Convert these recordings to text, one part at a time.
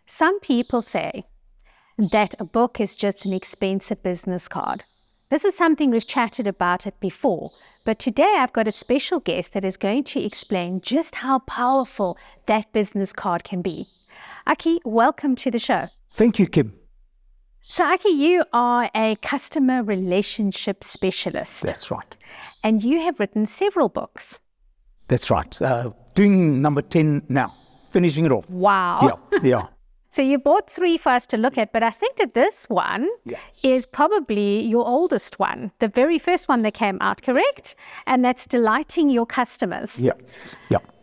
Some people say that a book is just an expensive business card. This is something we've chatted about it before, but today I've got a special guest that is going to explain just how powerful that business card can be. Aki, welcome to the show. Thank you, Kim. So Aki, you are a customer relationship specialist. That's right. And you have written several books. That's right. Doing number 10 now, finishing it off. Wow. Yeah. So you bought 3 for us to look at, but I think that this one is probably your oldest one, the very first one that came out, correct? And that's Delighting Your Customers. Yeah.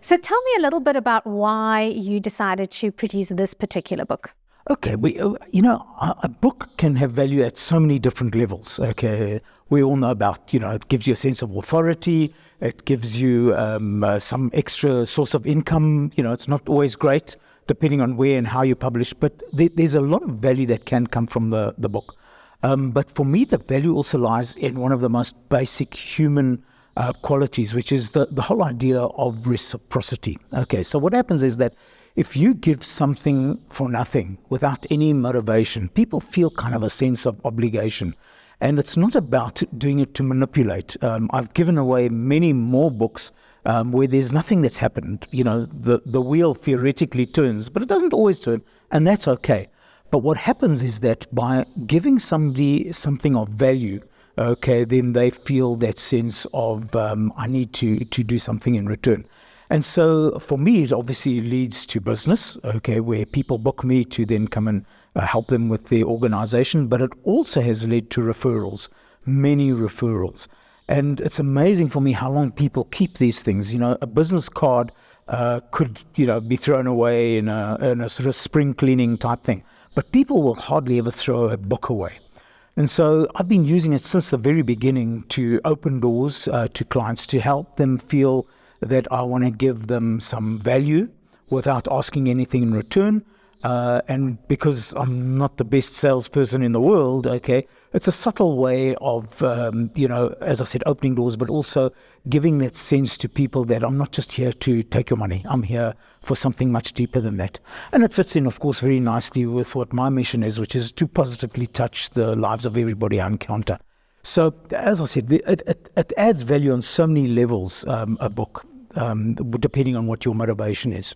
So tell me a little bit about why you decided to produce this particular book. Okay, a book can have value at so many different levels. Okay, we all know about, it gives you a sense of authority. It gives you some extra source of income. It's not always great, depending on where and how you publish, but there's a lot of value that can come from the book. But for me, the value also lies in one of the most basic human qualities, which is the whole idea of reciprocity. Okay, so what happens is that if you give something for nothing, without any motivation, people feel kind of a sense of obligation. And it's not about doing it to manipulate. I've given away many more books where there's nothing that's happened. The wheel theoretically turns, but it doesn't always turn, and that's okay. But what happens is that by giving somebody something of value, okay, then they feel that sense of, I need to do something in return. And so for me, it obviously leads to business, okay, where people book me to then come and help them with their organization. But it also has led to referrals, many referrals. And it's amazing for me how long people keep these things. A business card could, be thrown away in a sort of spring cleaning type thing. But people will hardly ever throw a book away. And so I've been using it since the very beginning to open doors to clients, to help them feel that I want to give them some value without asking anything in return. And because I'm not the best salesperson in the world, okay, it's a subtle way of, as I said, opening doors, but also giving that sense to people that I'm not just here to take your money. I'm here for something much deeper than that. And it fits in, of course, very nicely with what my mission is, which is to positively touch the lives of everybody I encounter. So, as I said, it adds value on so many levels, a book, depending on what your motivation is.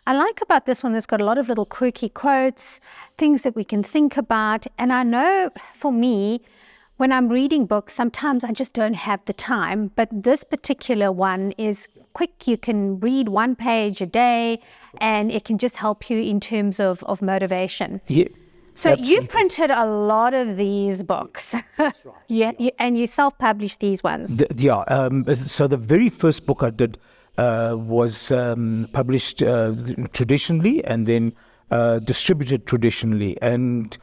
I like about this one, there's got a lot of little quirky quotes, things that we can think about. And I know for me, when I'm reading books, sometimes I just don't have the time. But this particular one is quick. You can read 1 page a day, and it can just help you in terms of motivation. Yeah. So Absolutely. you printed a lot of these books. That's right. And you self-published these ones. So the very first book I did was published traditionally and then distributed traditionally. And,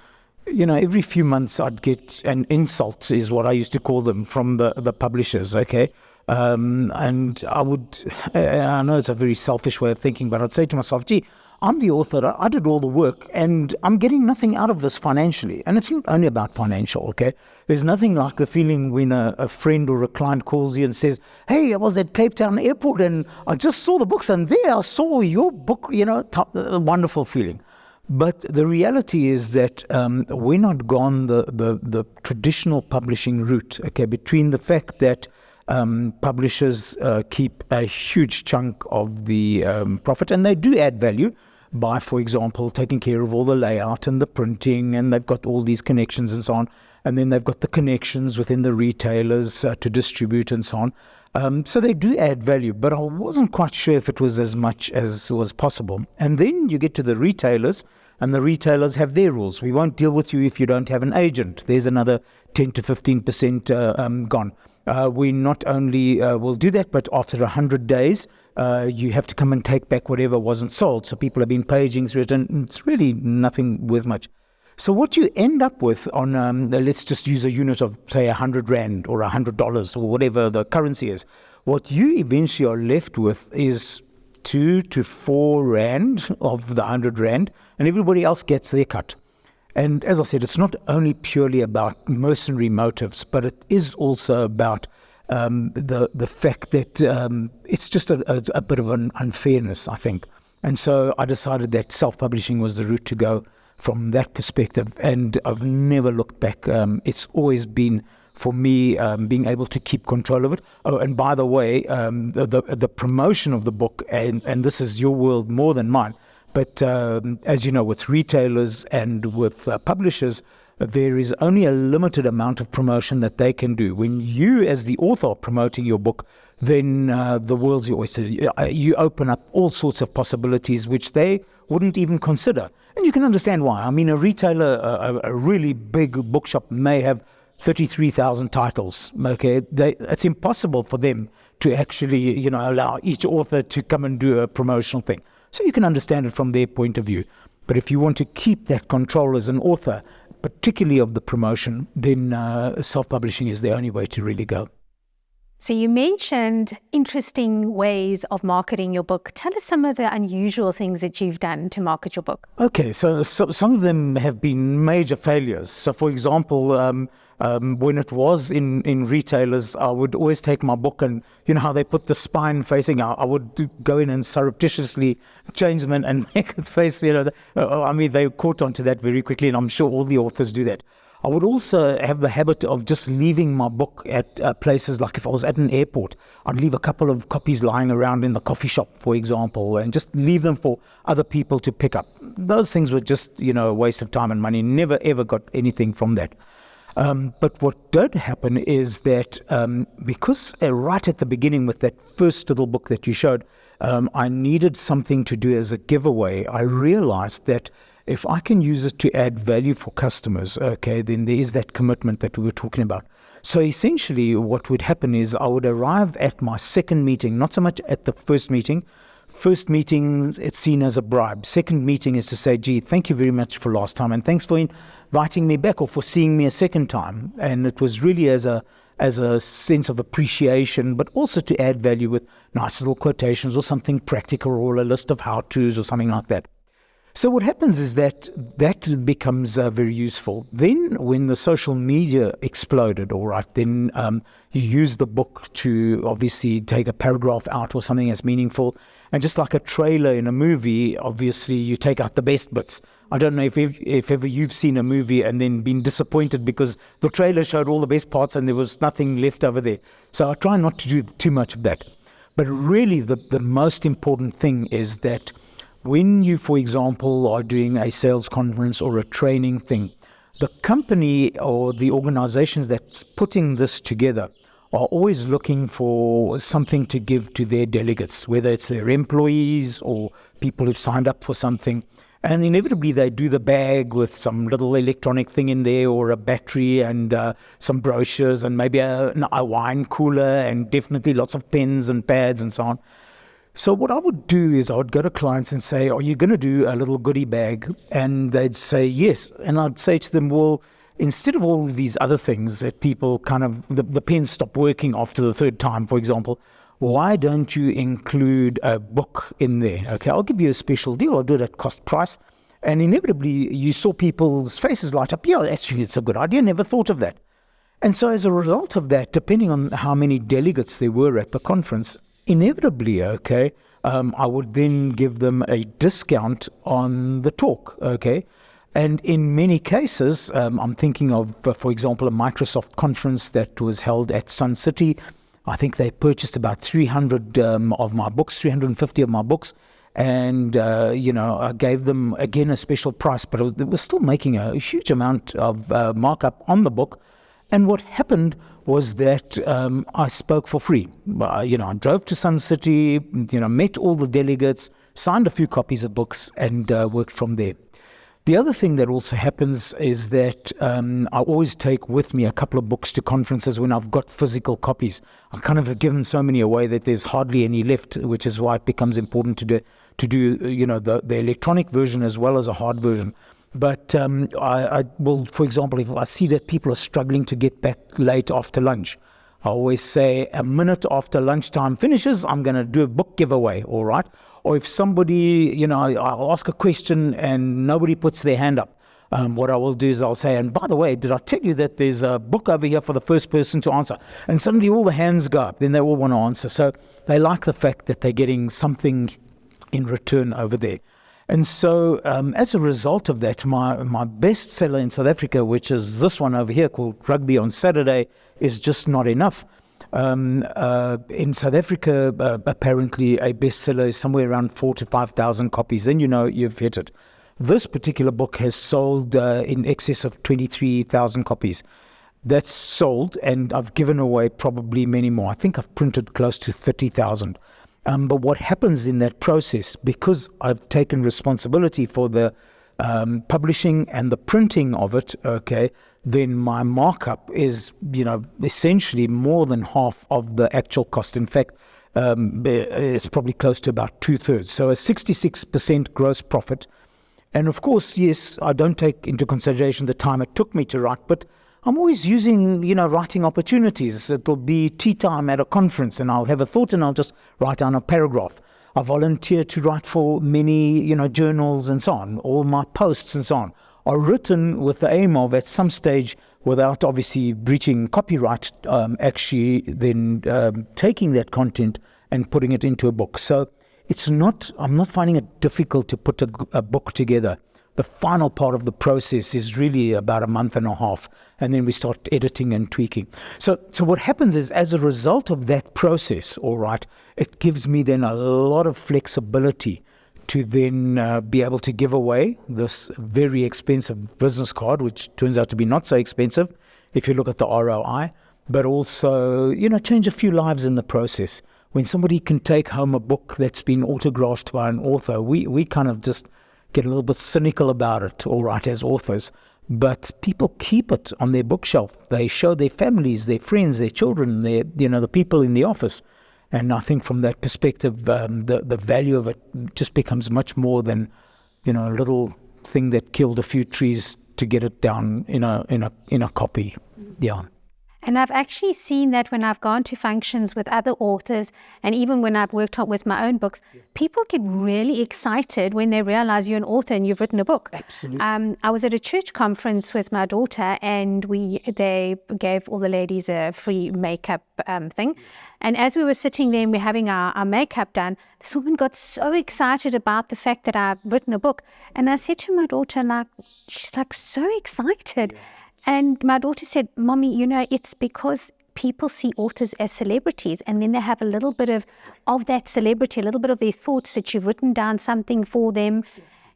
every few months I'd get an insult, is what I used to call them, from the publishers, okay? And I know it's a very selfish way of thinking, but I'd say to myself, gee, I'm the author, I did all the work, and I'm getting nothing out of this financially. And it's not only about financial, okay? There's nothing like the feeling when a friend or a client calls you and says, hey, I was at Cape Town airport and I just saw the books and there I saw your book, a wonderful feeling. But the reality is that we're not gone the traditional publishing route, okay, between the fact that publishers keep a huge chunk of the profit, and they do add value by, for example, taking care of all the layout and the printing, and they've got all these connections and so on, and then they've got the connections within the retailers to distribute and so on. So they do add value, but I wasn't quite sure if it was as much as was possible. And then you get to the retailers, and the retailers have their rules. We won't deal with you if you don't have an agent. There's another 10 to 15% gone. We not only will do that, but after 100 days, you have to come and take back whatever wasn't sold. So people have been paging through it, and it's really nothing worth much. So what you end up with on, let's just use a unit of, say, 100 Rand or $100 or whatever the currency is, what you eventually are left with is 2 to 4 Rand of the 100 Rand, and everybody else gets their cut. And as I said, it's not only purely about mercenary motives, but it is also about the fact that it's just a bit of an unfairness, I think. And so I decided that self-publishing was the route to go from that perspective, and I've never looked back. It's always been, for me, being able to keep control of it. Oh, and by the way, the promotion of the book, and this is your world more than mine, but as you know, with retailers and with publishers, there is only a limited amount of promotion that they can do. When you, as the author, are promoting your book, then the world's your oyster. You open up all sorts of possibilities which they wouldn't even consider. And you can understand why. I mean, a retailer, a really big bookshop may have 33,000 titles. Okay, it's impossible for them to actually, allow each author to come and do a promotional thing. So you can understand it from their point of view. But if you want to keep that control as an author, particularly of the promotion, then self-publishing is the only way to really go. So you mentioned interesting ways of marketing your book. Tell us some of the unusual things that you've done to market your book. Okay, so some of them have been major failures. So for example, when it was in retailers, I would always take my book and, how they put the spine facing out. I would go in and surreptitiously change them and make it face, they caught on to that very quickly, and I'm sure all the authors do that. I would also have the habit of just leaving my book at places, like if I was at an airport, I'd leave a couple of copies lying around in the coffee shop, for example, and just leave them for other people to pick up. Those things were just, a waste of time and money. Never, ever got anything from that. But what did happen is that because right at the beginning with that first little book that you showed, I needed something to do as a giveaway. I realized that if I can use it to add value for customers, okay, then there is that commitment that we were talking about. So essentially what would happen is I would arrive at my second meeting, not so much at the first meeting. First meeting, it's seen as a bribe. Second meeting is to say, gee, thank you very much for last time, and thanks for inviting me back or for seeing me a second time. And it was really as a sense of appreciation, but also to add value with nice little quotations or something practical or a list of how-tos or something like that. So what happens is that becomes very useful. Then when the social media exploded, all right, then you use the book to obviously take a paragraph out or something that's meaningful. And just like a trailer in a movie, obviously you take out the best bits. I don't know if ever you've seen a movie and then been disappointed because the trailer showed all the best parts and there was nothing left over there. So I try not to do too much of that. But really the most important thing is that when you, for example, are doing a sales conference or a training thing, the company or the organizations that's putting this together are always looking for something to give to their delegates, whether it's their employees or people who've signed up for something. And inevitably they do the bag with some little electronic thing in there or a battery and some brochures and maybe a wine cooler and definitely lots of pens and pads and so on. So what I would do is I would go to clients and say, are you going to do a little goodie bag? And they'd say yes. And I'd say to them, well, instead of all of these other things that people kind of, the pens stop working after the third time, for example, why don't you include a book in there? Okay, I'll give you a special deal. I'll do it at cost price. And inevitably, you saw people's faces light up. Yeah, actually, it's a good idea. Never thought of that. And so as a result of that, depending on how many delegates there were at the conference, inevitably, okay, I would then give them a discount on the talk, okay? And in many cases, I'm thinking of, for example, a Microsoft conference that was held at Sun City. I think they purchased about 300 of my books, 350 of my books, and, I gave them, again, a special price, but it was still making a huge amount of markup on the book. And what happened was that I spoke for free. I drove to Sun City, met all the delegates, signed a few copies of books, and worked from there. The other thing that also happens is that I always take with me a couple of books to conferences when I've got physical copies. I kind of have given so many away that there's hardly any left, which is why it becomes important to do the electronic version as well as a hard version. But I will, for example, if I see that people are struggling to get back late after lunch, I always say a minute after lunchtime finishes, I'm going to do a book giveaway, all right? Or if somebody, I'll ask a question and nobody puts their hand up, what I will do is I'll say, and by the way, did I tell you that there's a book over here for the first person to answer? And suddenly all the hands go up, then they all want to answer. So they like the fact that they're getting something in return over there. And so as a result of that, my bestseller in South Africa, which is this one over here called Rugby on Saturday, is just not enough. In South Africa, apparently a bestseller is somewhere around 4,000 to 5,000 copies. Then you know you've hit it. This particular book has sold in excess of 23,000 copies. That's sold, and I've given away probably many more. I think I've printed close to 30,000. But what happens in that process, because I've taken responsibility for the publishing and the printing of it, okay, then my markup is, essentially more than half of the actual cost. In fact, it's probably close to about 2/3. So a 66% gross profit. And of course, yes, I don't take into consideration the time it took me to write, but I'm always using, writing opportunities. It'll be tea time at a conference and I'll have a thought and I'll just write down a paragraph. I volunteer to write for many, journals and so on. All my posts and so on are written with the aim of, at some stage, without obviously breaching copyright, actually then taking that content and putting it into a book. So I'm not finding it difficult to put a book together. The final part of the process is really about a month and a half, and then we start editing and tweaking. So what happens is, as a result of that process, all right, it gives me then a lot of flexibility to then be able to give away this very expensive business card, which turns out to be not so expensive if you look at the ROI, but also, change a few lives in the process. When somebody can take home a book that's been autographed by an author, we kind of just get a little bit cynical about it, all right, as authors, but people keep it on their bookshelf. They show their families, their friends, their children, the people in the office. And I think from that perspective, the value of it just becomes much more than, a little thing that killed a few trees to get it down in a copy. Yeah. And I've actually seen that when I've gone to functions with other authors, and even when I've worked on with my own books, people get really excited when they realize you're an author and you've written a book. Absolutely. I was at a church conference with my daughter, and they gave all the ladies a free makeup thing. And as we were sitting there and we're having our makeup done, this woman got so excited about the fact that I've written a book. And I said to my daughter, she's so excited. Yeah. And my daughter said, Mommy, it's because people see authors as celebrities, and then they have a little bit of that celebrity, a little bit of their thoughts that you've written down something for them.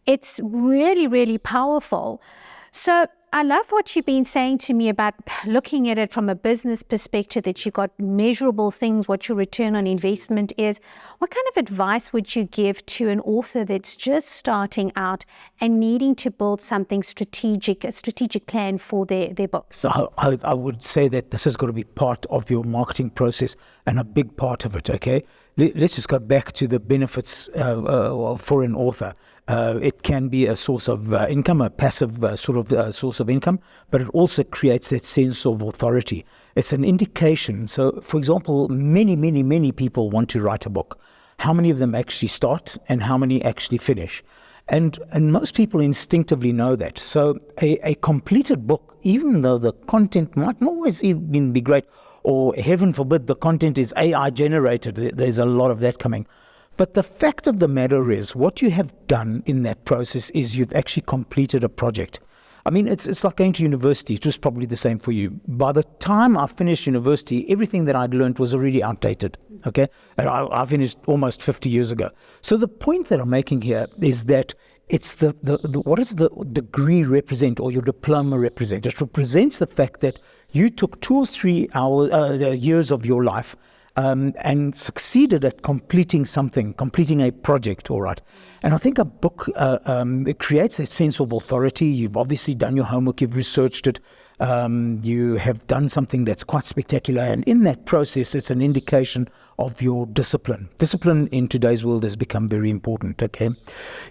It's really, really powerful. So I love what you've been saying to me about looking at it from a business perspective, that you've got measurable things, what your return on investment is. What kind of advice would you give to an author that's just starting out and needing to build something strategic, a strategic plan for their book? So I would say that this has got to be part of your marketing process and a big part of it, okay? Let's just go back to the benefits for an author. It can be a source of income, a passive source of income, but it also creates that sense of authority. It's an indication. So, for example, many people want to write a book. How many of them actually start and how many actually finish? And most people instinctively know that. So a completed book, even though the content might not always even be great, or heaven forbid, the content is AI generated, there's a lot of that coming. But the fact of the matter is, what you have done in that process is you've actually completed a project. I mean, it's like going to university. It was probably the same for you. By the time I finished university, everything that I'd learned was already outdated, okay? And I finished almost 50 years ago. So the point that I'm making here is that it's what does the degree represent, or your diploma represent? It represents the fact that you took 2 or 3 years of your life and succeeded at completing a project, all right. And I think a book, it creates a sense of authority. You've obviously done your homework, you've researched it, you have done something that's quite spectacular, and in that process, it's an indication of your discipline. Discipline in today's world has become very important, okay?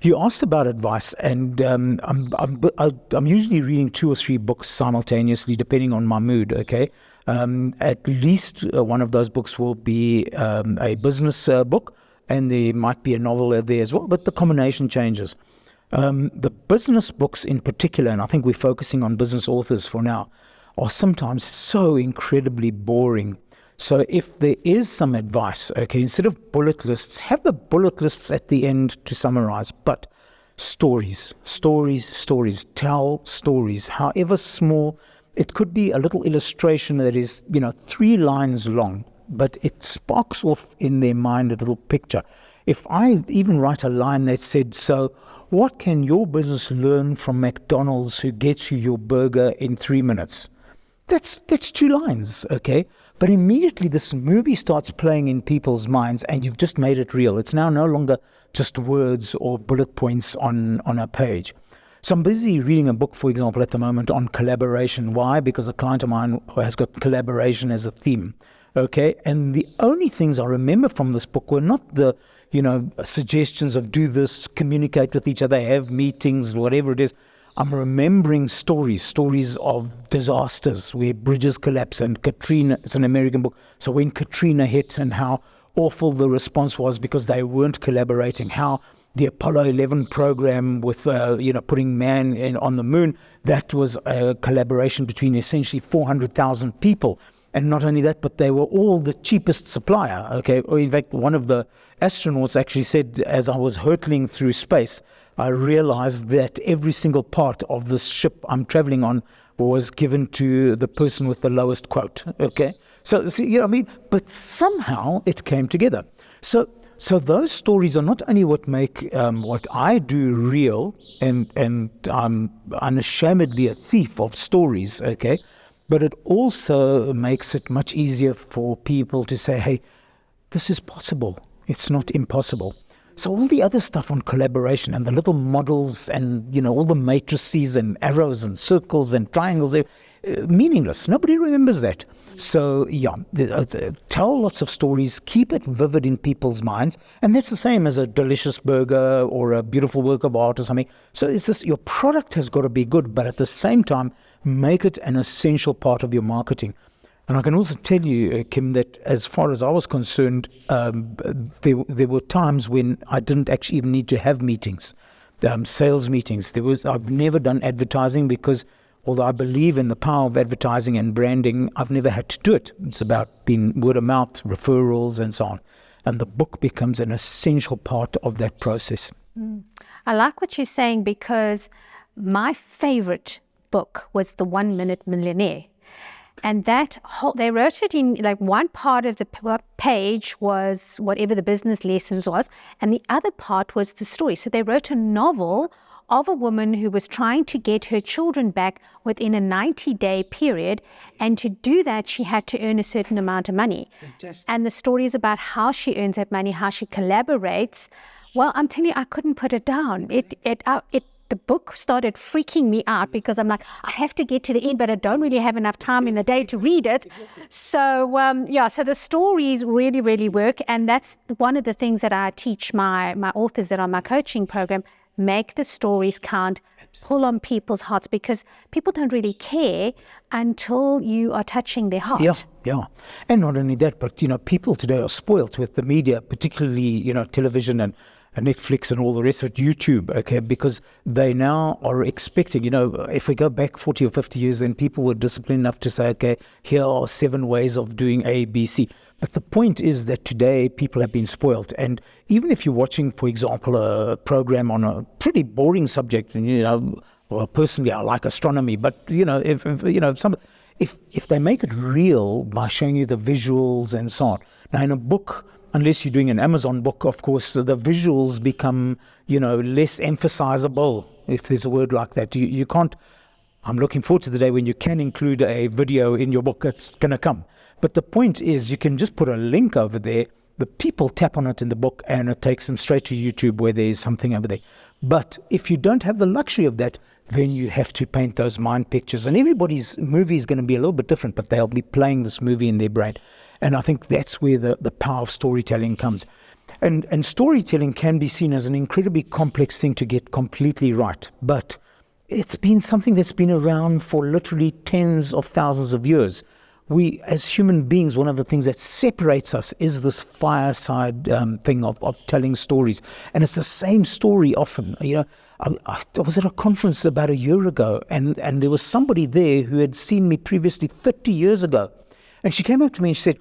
You asked about advice, and I'm usually reading 2 or 3 books simultaneously, depending on my mood, okay? At least one of those books will be a business book, and there might be a novel there as well, but the combination changes. The business books in particular, and I think we're focusing on business authors for now, are sometimes so incredibly boring So if there is some advice, okay, instead of bullet lists, have the bullet lists at the end to summarize. But stories, tell stories, however small. It could be a little illustration that is, 3 lines long, but it sparks off in their mind a little picture. If I even write a line that said, so what can your business learn from McDonald's who gets you your burger in 3 minutes? That's 2 lines, okay? But immediately this movie starts playing in people's minds and you've just made it real. It's now no longer just words or bullet points on a page. So I'm busy reading a book, for example, at the moment on collaboration. Why? Because a client of mine has got collaboration as a theme, okay? And the only things I remember from this book were not the, suggestions of do this, communicate with each other, have meetings, whatever it is. I'm remembering stories of disasters where bridges collapse, and Katrina, it's an American book, so when Katrina hit and how awful the response was because they weren't collaborating, how the Apollo 11 program with, putting man on the moon, that was a collaboration between essentially 400,000 people. And not only that, but they were all the cheapest supplier, okay? Or in fact, one of the astronauts actually said, as I was hurtling through space, I realized that every single part of this ship I'm traveling on was given to the person with the lowest quote, okay? So, but somehow it came together. So those stories are not only what make what I do real, and I'm unashamedly a thief of stories, okay? But it also makes it much easier for people to say, hey, this is possible. It's not impossible. So all the other stuff on collaboration and the little models and, all the matrices and arrows and circles and triangles, meaningless. Nobody remembers that. So, tell lots of stories, keep it vivid in people's minds. And that's the same as a delicious burger or a beautiful work of art or something. So it's just your product has got to be good, but at the same time, make it an essential part of your marketing. And I can also tell you, Kim, that as far as I was concerned, there were times when I didn't actually even need to have meetings, sales meetings. I've never done advertising because although I believe in the power of advertising and branding, I've never had to do it. It's about being word of mouth, referrals, and so on. And the book becomes an essential part of that process. I like what you're saying because my favorite book was The 1 Minute Millionaire. And they wrote it in like one part of the page was whatever the business lessons was, and the other part was the story. So they wrote a novel of a woman who was trying to get her children back within a 90-day period. And to do that, she had to earn a certain amount of money. Fantastic. And the story is about how she earns that money, how she collaborates. Well, I'm telling you, I couldn't put it down. The book started freaking me out because I'm like, I have to get to the end, but I don't really have enough time in the day to read it. So, so the stories really, really work. And that's one of the things that I teach my authors that are on my coaching program. Make the stories count, pull on people's hearts, because people don't really care until you are touching their heart. Yeah. And not only that, but, people today are spoilt with the media, particularly, television and Netflix and all the rest of it, YouTube, okay, because they now are expecting, if we go back 40 or 50 years, then people were disciplined enough to say, okay, here are 7 ways of doing A, B, C. But the point is that today people have been spoiled. And even if you're watching, for example, a program on a pretty boring subject, and, well, personally, I like astronomy, but, if they make it real by showing you the visuals and so on. Now, in a book, unless you're doing an Amazon book, of course, the visuals become, less emphasizable, if there's a word like that. You can't, I'm looking forward to the day when you can include a video in your book. It's going to come. But the point is, you can just put a link over there. The people tap on it in the book, and it takes them straight to YouTube where there's something over there. But if you don't have the luxury of that, then you have to paint those mind pictures. And everybody's movie is going to be a little bit different, but they'll be playing this movie in their brain. And I think that's where the power of storytelling comes. And storytelling can be seen as an incredibly complex thing to get completely right. But it's been something that's been around for literally tens of thousands of years. We, as human beings, one of the things that separates us is this fireside thing of telling stories. And it's the same story often. I was at a conference about a year ago, and there was somebody there who had seen me previously 30 years ago. And she came up to me and she said,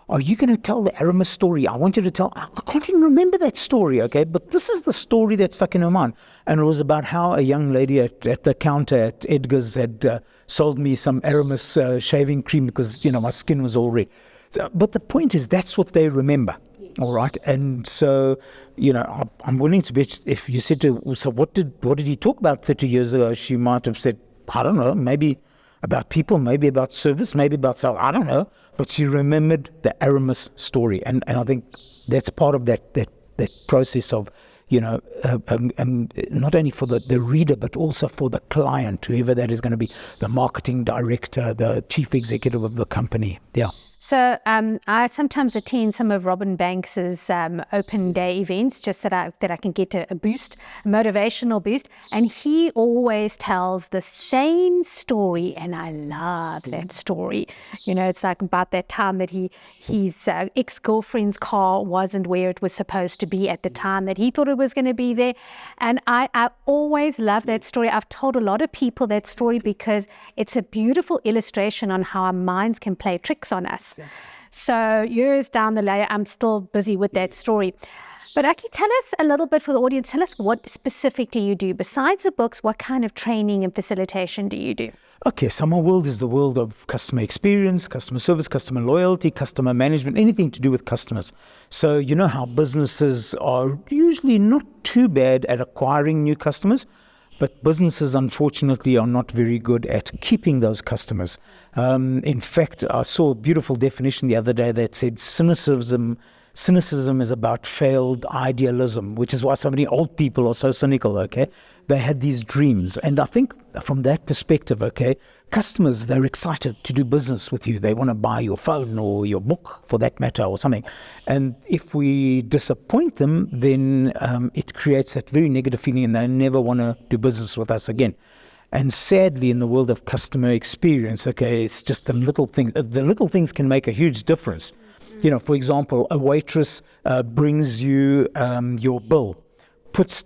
are you going to tell the Aramis story? I want you to tell, I can't even remember that story, okay? But this is the story that stuck in her mind. And it was about how a young lady at the counter at Edgar's had sold me some Aramis shaving cream because, my skin was all red. So, but the point is, that's what they remember. All right. And so, I'm willing to bet if you said to her, so what did he talk about 30 years ago? She might have said, I don't know, maybe about people, maybe about service, maybe about sales, I don't know. But she remembered the Aramis story. And I think that's part of that process of, not only for the reader, but also for the client, whoever that is going to be, the marketing director, the chief executive of the company. Yeah. So I sometimes attend some of Robin Banks's open day events, just that I can get a boost, a motivational boost. And he always tells the same story, and I love that story. It's like about that time that his ex-girlfriend's car wasn't where it was supposed to be at the time that he thought it was going to be there. And I always love that story. I've told a lot of people that story because it's a beautiful illustration on how our minds can play tricks on us. So years down the line, I'm still busy with that story. But Aki, tell us a little bit for the audience. Tell us what specifically you do. Besides the books, what kind of training and facilitation do you do? Okay, so my world is the world of customer experience, customer service, customer loyalty, customer management, anything to do with customers. So you know how businesses are usually not too bad at acquiring new customers, but businesses, unfortunately, are not very good at keeping those customers. In fact, I saw a beautiful definition the other day that said cynicism is about failed idealism, which is why so many old people are so cynical, okay? They had these dreams. And I think from that perspective, okay, customers, they're excited to do business with you. They want to buy your phone or your book, for that matter, or something. And if we disappoint them, then it creates that very negative feeling and they never want to do business with us again. And sadly, in the world of customer experience, okay, it's just the little things. The little things can make a huge difference. For example, a waitress brings you your bill,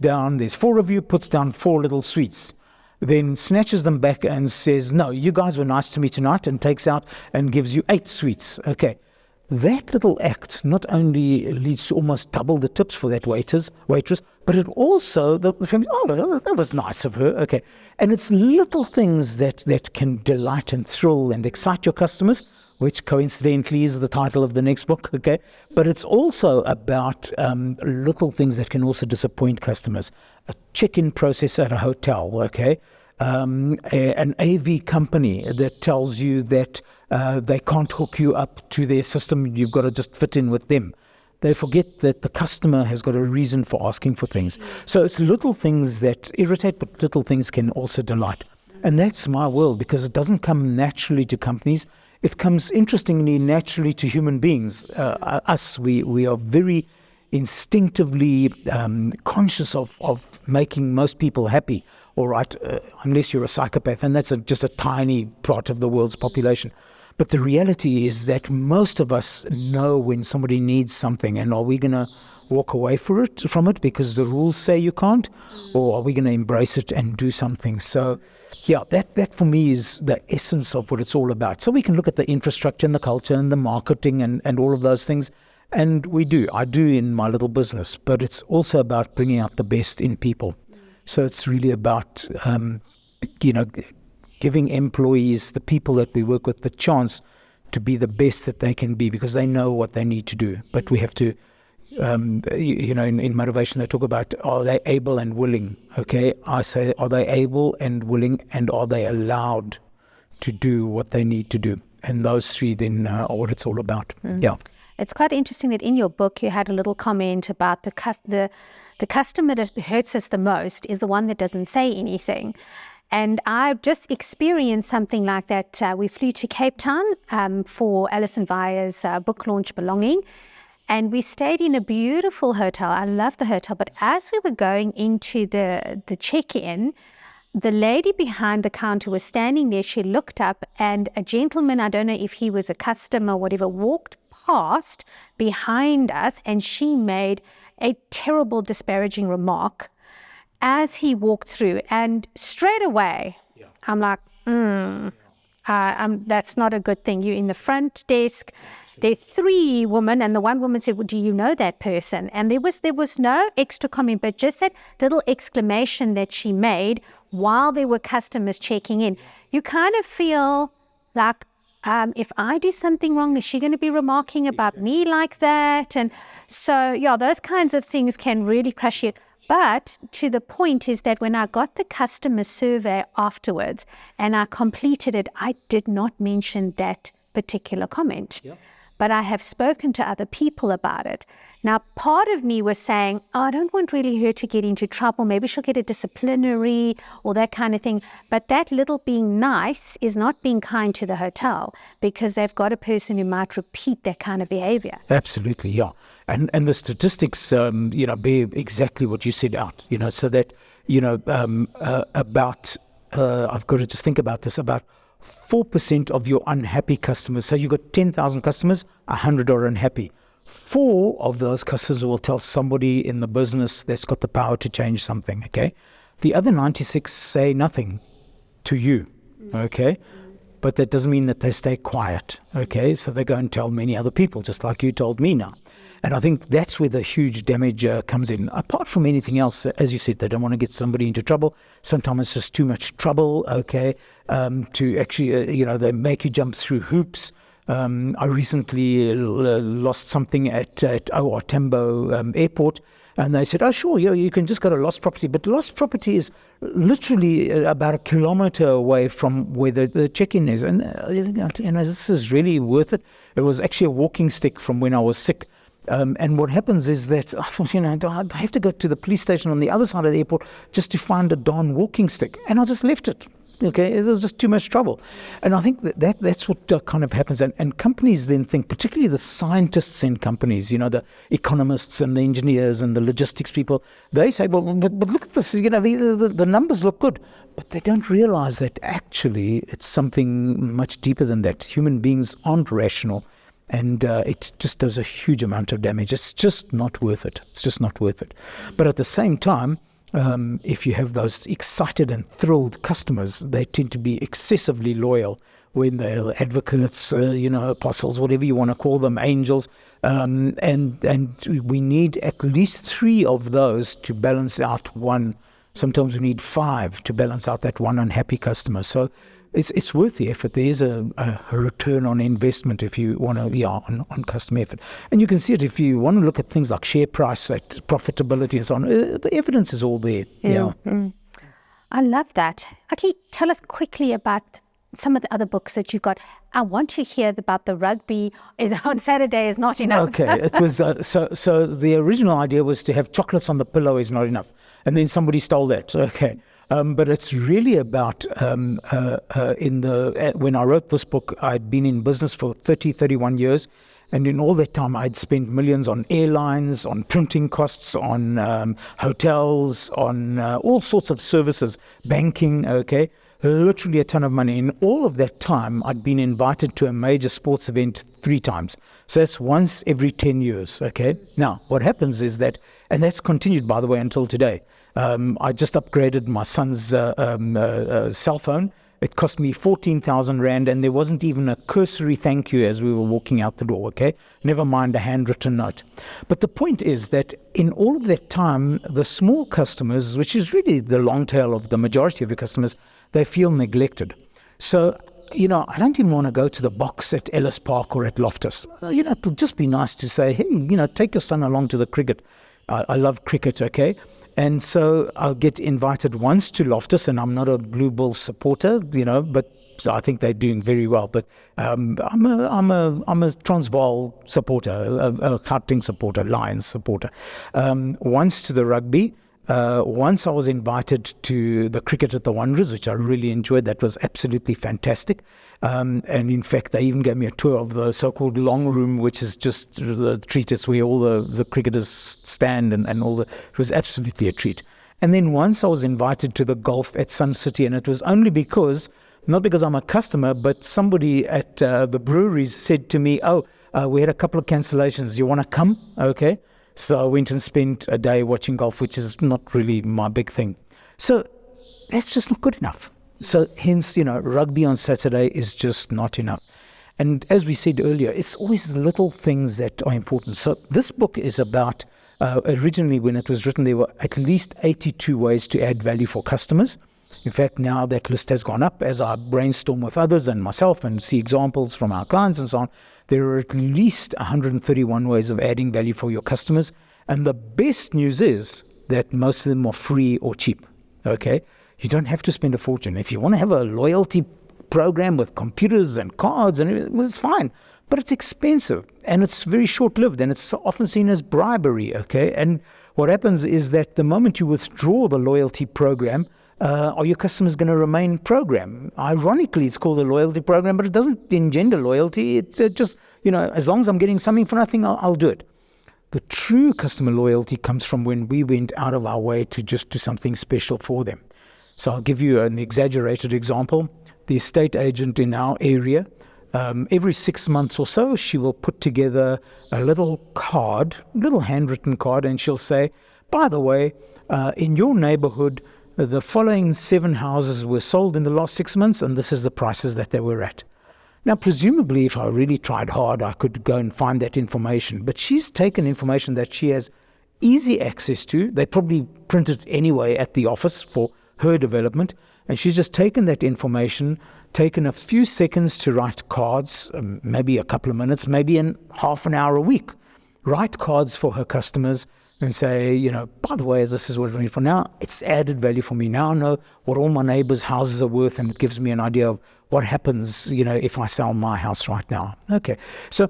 there's 4 of you, puts down 4 little sweets, then snatches them back and says, no, you guys were nice to me tonight, and takes out and gives you 8 sweets. Okay. That little act not only leads to almost double the tips for that waitress, but it also, the family, that was nice of her. Okay. And it's little things that can delight and thrill and excite your customers, which coincidentally is the title of the next book, okay? But it's also about little things that can also disappoint customers. A check-in process at a hotel, okay? An AV company that tells you that they can't hook you up to their system, you've got to just fit in with them. They forget that the customer has got a reason for asking for things. So it's little things that irritate, but little things can also delight. And that's my world, because it doesn't come naturally to companies. It comes, interestingly, naturally to human beings. Us, we are very instinctively conscious of making most people happy, all right, unless you're a psychopath, and that's just a tiny part of the world's population. But the reality is that most of us know when somebody needs something, and are we going to walk away from it because the rules say you can't, or are we going to embrace it and do something? So yeah, that for me is the essence of what it's all about. So we can look at the infrastructure and the culture and the marketing and all of those things, and I do in my little business, but it's also about bringing out the best in people. So it's really about giving employees, the people that we work with, the chance to be the best that they can be, because they know what they need to do. But we have to in motivation, they talk about, are they able and willing? Okay, I say, are they able and willing, and are they allowed to do what they need to do? And those 3 then are what it's all about. Yeah. It's quite interesting that in your book you had a little comment about the customer that hurts us the most is the one that doesn't say anything. And I've just experienced something like that. We flew to Cape Town for Alison Veyer's book launch, Belonging. And we stayed in a beautiful hotel. I love the hotel. But as we were going into the check-in, the lady behind the counter was standing there. She looked up, and a gentleman, I don't know if he was a customer or whatever, walked past behind us, and she made a terrible disparaging remark as he walked through. And straight away, I'm like, That's not a good thing. You're in the front desk. There are 3 women, and the one woman said, well, do you know that person? And there was no extra comment, but just that little exclamation that she made while there were customers checking in. You kind of feel like, if I do something wrong, is she going to be remarking about me like that? And so, yeah, those kinds of things can really crush you. But to the point is that when I got the customer survey afterwards and I completed it, I did not mention that particular comment. Yep. But I have spoken to other people about it. Now, part of me was saying, oh, I don't want really her to get into trouble. Maybe she'll get a disciplinary or that kind of thing. But that little being nice is not being kind to the hotel, because they've got a person who might repeat that kind of behavior. Absolutely, yeah. And the statistics, bear exactly what you said out, so that, about, I've got to just think about this, about 4% of your unhappy customers. So you've got 10,000 customers, 100 are unhappy. 4 of those customers will tell somebody in the business that's got the power to change something, okay? The other 96 say nothing to you, okay? But that doesn't mean that they stay quiet, okay? So they go and tell many other people, just like you told me now. And I think that's where the huge damage comes in. Apart from anything else, as you said, they don't want to get somebody into trouble. Sometimes it's just too much trouble, okay, to actually, they make you jump through hoops. I recently lost something at Tambo Airport, and they said, oh, sure, you can just go to lost property. But lost property is literally about 1 kilometer away from where the check-in is. And this is really worth it. It was actually a walking stick from when I was sick. And what happens is that, I have to go to the police station on the other side of the airport just to find a darn walking stick. And I just left it. Okay, it was just too much trouble. And I think that's what kind of happens. And companies then think, particularly the scientists in companies, the economists and the engineers and the logistics people, they say, well, but look at this, the numbers look good. But they don't realize that actually it's something much deeper than that. Human beings aren't rational. And it just does a huge amount of damage. It's just not worth it. It's just not worth it. But at the same time, if you have those excited and thrilled customers, they tend to be excessively loyal when they're advocates, apostles, whatever you want to call them, angels. And we need at least 3 of those to balance out one. Sometimes we need 5 to balance out that one unhappy customer. So it's worth the effort. There is a return on investment if you want to, on customer effort. And you can see it if you want to look at things like share price, that profitability and so on. The evidence is all there. Yeah. Mm. I love that. Aki, tell us quickly about some of the other books that you've got. I want to hear about the rugby is on Saturday is not enough. Okay, it was so the original idea was to have chocolates on the pillow is not enough, and then somebody stole that. Okay. But it's really about, when I wrote this book, I'd been in business for 31 years. And in all that time, I'd spent millions on airlines, on printing costs, on hotels, on all sorts of services, banking, okay, literally a ton of money. In all of that time, I'd been invited to a major sports event 3 times. So that's once every 10 years, okay? Now, what happens is that, and that's continued, by the way, until today. I just upgraded my son's cell phone. It cost me 14,000 Rand, and there wasn't even a cursory thank you as we were walking out the door, okay? Never mind a handwritten note. But the point is that in all of that time, the small customers, which is really the long tail of the majority of your customers, they feel neglected. So, I don't even want to go to the box at Ellis Park or at Loftus. It would just be nice to say, hey, take your son along to the cricket. I love cricket, okay? And so I'll get invited once to Loftus, and I'm not a Blue Bull supporter, but I think they're doing very well. But I'm a Transvaal supporter, a Gauteng supporter, Lions supporter. Once to the rugby. Once I was invited to the cricket at the Wanderers, which I really enjoyed. That was absolutely fantastic. And in fact, they even gave me a tour of the so-called long room, which is just the treat. It's where all the cricketers stand and all it was absolutely a treat. And then once I was invited to the golf at Sun City, and it was only not because I'm a customer, but somebody at the breweries said to me, we had a couple of cancellations. You want to come? Okay. So I went and spent a day watching golf, which is not really my big thing. So that's just not good enough. So hence, rugby on Saturday is just not enough. And as we said earlier, it's always the little things that are important. So this book is about, originally when it was written, there were at least 82 ways to add value for customers. In fact, now that list has gone up as I brainstorm with others and myself and see examples from our clients and so on. There are at least 131 ways of adding value for your customers. And the best news is that most of them are free or cheap. Okay? You don't have to spend a fortune. If you want to have a loyalty program with computers and cards and everything, well, it's fine. But it's expensive and it's very short-lived and it's often seen as bribery. Okay? And what happens is that the moment you withdraw the loyalty program, are your customers going to remain program? Ironically, it's called a loyalty program, but it doesn't engender loyalty. It's just, as long as I'm getting something for nothing, I'll do it. The true customer loyalty comes from when we went out of our way to just do something special for them. So I'll give you an exaggerated example. The estate agent in our area, every 6 months or so, she will put together a little card, little handwritten card, and she'll say, by the way, in your neighborhood, the following 7 houses were sold in the last 6 months, and this is the prices that they were at. Now, presumably, if I really tried hard, I could go and find that information. But she's taken information that she has easy access to. They probably print it anyway at the office for her development. And she's just taken that information, taken a few seconds to write cards, maybe a couple of minutes, maybe in half an hour a week. Write cards for her customers and say, by the way, this is what I need for now. It's added value for me. Now I know what all my neighbors' houses are worth, and it gives me an idea of what happens, if I sell my house right now. Okay, so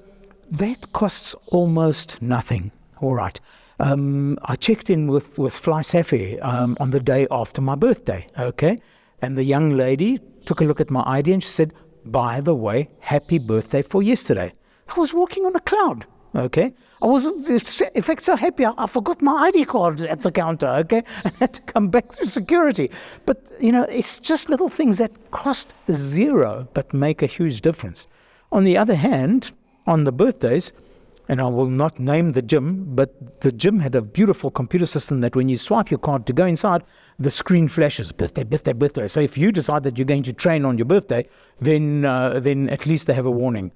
that costs almost nothing. All right. I checked in with Fly Safi on the day after my birthday, okay? And the young lady took a look at my ID and she said, by the way, happy birthday for yesterday. I was walking on a cloud. Okay, I was in fact so happy I forgot my ID card at the counter. Okay, I had to come back through security. But it's just little things that cost zero but make a huge difference. On the other hand, on the birthdays, and I will not name the gym, but the gym had a beautiful computer system that when you swipe your card to go inside, the screen flashes birthday, birthday, birthday. So if you decide that you're going to train on your birthday, then at least they have a warning.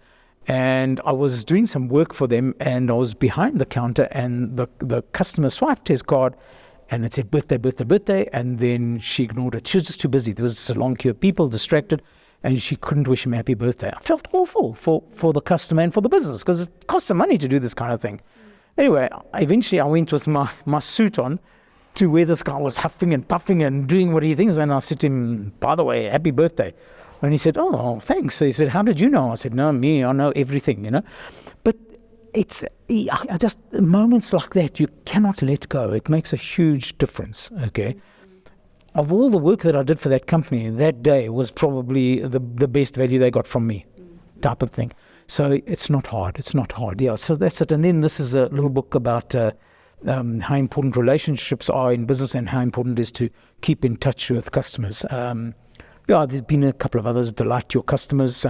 And I was doing some work for them, and I was behind the counter, and the customer swiped his card, and it said birthday, birthday, birthday, and then she ignored it. She was just too busy. There was just a long queue of people, distracted, and she couldn't wish him happy birthday. I felt awful for the customer and for the business, because it costs some money to do this kind of thing. Anyway, eventually I went with my suit on to where this guy was huffing and puffing and doing what he thinks, and I said to him, by the way, happy birthday. And he said, oh, thanks. So he said, how did you know? I said, no, I know everything, But it's just moments like that, you cannot let go. It makes a huge difference, okay? Of all the work that I did for that company, that day was probably the best value they got from me, type of thing. So it's not hard. Yeah, so that's it. And then this is a little book about how important relationships are in business and how important it is to keep in touch with customers. There's been a couple of others, Delight Your Customers,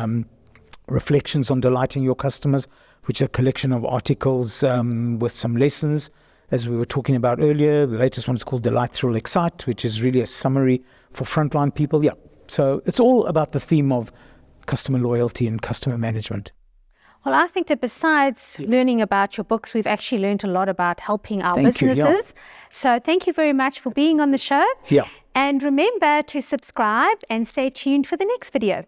Reflections on Delighting Your Customers, which is a collection of articles with some lessons, as we were talking about earlier. The latest one is called Delight, Thrill, Excite, which is really a summary for frontline people. Yeah, so it's all about the theme of customer loyalty and customer management. Well, I think that besides learning about your books, we've actually learned a lot about helping our businesses. Yeah. So thank you very much for being on the show. Yeah. And remember to subscribe and stay tuned for the next video.